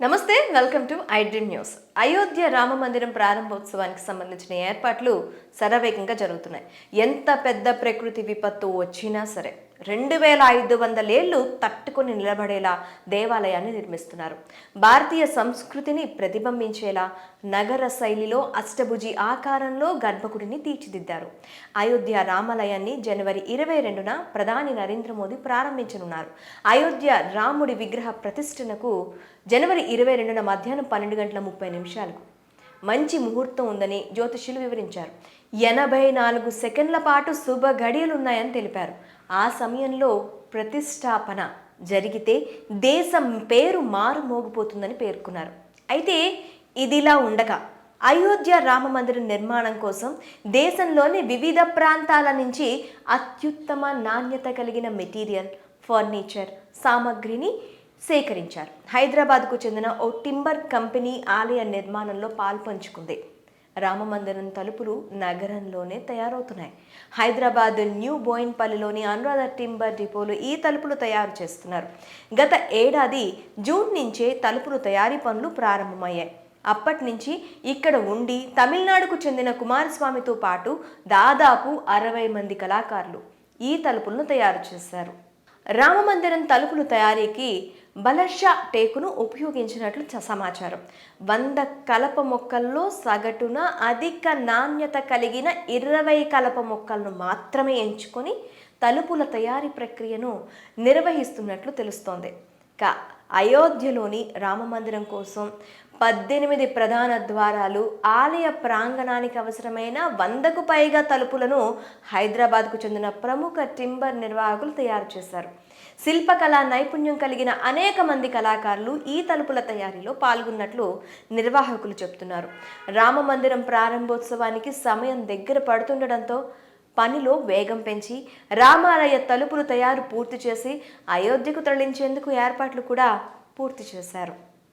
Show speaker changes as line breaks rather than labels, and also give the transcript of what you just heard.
నమస్తే, welcome to I dream news. Ayodhya Rama మందిరం ప్రారంభోత్సవానికి సంబంధించిన ఏర్పాట్లు శరవేగంగా జరుగుతున్నాయి. ఎంత పెద్ద ప్రకృతి విపత్తు వచ్చినా సరే 2500 ఏళ్లు తట్టుకొని నిలబడేలా దేవాలయాన్ని నిర్మిస్తున్నారు. భారతీయ సంస్కృతిని ప్రతిబింబించేలా నగర శైలిలో అష్టభుజి ఆకారంలో గర్భగుడిని తీర్చిదిద్దారు. అయోధ్య రామాలయాన్ని జనవరి 22న ప్రధాని నరేంద్ర మోదీ ప్రారంభించనున్నారు. అయోధ్య రాముడి విగ్రహ ప్రతిష్టనకు జనవరి 22న మధ్యాహ్నం 12:30 మంచి ముహూర్తం ఉందని జ్యోతిష్యులు వివరించారు. 84 సెకండ్ల పాటు శుభ గడియలున్నాయని తెలిపారు. ఆ సమయంలో ప్రతిష్టాపన జరిగితే దేశం పేరు మారుమోగిపోతుందని పేర్కొన్నారు. అయితే ఇదిలా ఉండగా అయోధ్య రామ మందిరం నిర్మాణం కోసం దేశంలోని వివిధ ప్రాంతాల నుంచి అత్యుత్తమ నాణ్యత కలిగిన మెటీరియల్, ఫర్నిచర్ సామగ్రిని సేకరించారు. హైదరాబాద్కు చెందిన ఓ టింబర్ కంపెనీ ఆలయ నిర్మాణంలో పాల్పంచుకుంది. రామమందిరం తలుపులు నగరంలోనే తయారవుతున్నాయి. హైదరాబాద్ న్యూ బోయిన్పల్లిలోని అనురాధ టింబర్ డిపోలో ఈ తలుపులు తయారు చేస్తున్నారు. గత ఏడాది జూన్ నుంచే తలుపులు తయారీ పనులు ప్రారంభమయ్యాయి. అప్పటి నుంచి ఇక్కడ ఉండి తమిళనాడుకు చెందిన కుమారస్వామితో పాటు దాదాపు 60 మంది కళాకారులు ఈ తలుపులను తయారు చేశారు. రామమందిరం తలుపులు తయారీకి బలర్షా టేకును ఉపయోగించినట్లు సమాచారం. 100 కలప మొక్కల్లో సగటున అధిక నాణ్యత కలిగిన 20 కలప మొక్కలను మాత్రమే ఎంచుకొని తలుపుల తయారీ ప్రక్రియను నిర్వహిస్తున్నట్లు తెలుస్తోంది. అయోధ్యలోని రామమందిరం కోసం 18 ప్రధాన ద్వారాలు, ఆలయ ప్రాంగణానికి అవసరమైన 100కు పైగా తలుపులను హైదరాబాద్కు చెందిన ప్రముఖ టింబర్ నిర్వాహకులు తయారు చేశారు. శిల్పకళా నైపుణ్యం కలిగిన అనేక మంది కళాకారులు ఈ తలుపుల తయారీలో పాల్గొన్నట్లు నిర్వాహకులు చెబుతున్నారు. రామమందిరం ప్రారంభోత్సవానికి సమయం దగ్గర పడుతుండటంతో పనిలో వేగం పెంచి రామాలయ తలుపులు తయారు పూర్తి చేసి అయోధ్యకు తరలించేందుకు ఏర్పాట్లు కూడా పూర్తి చేశారు.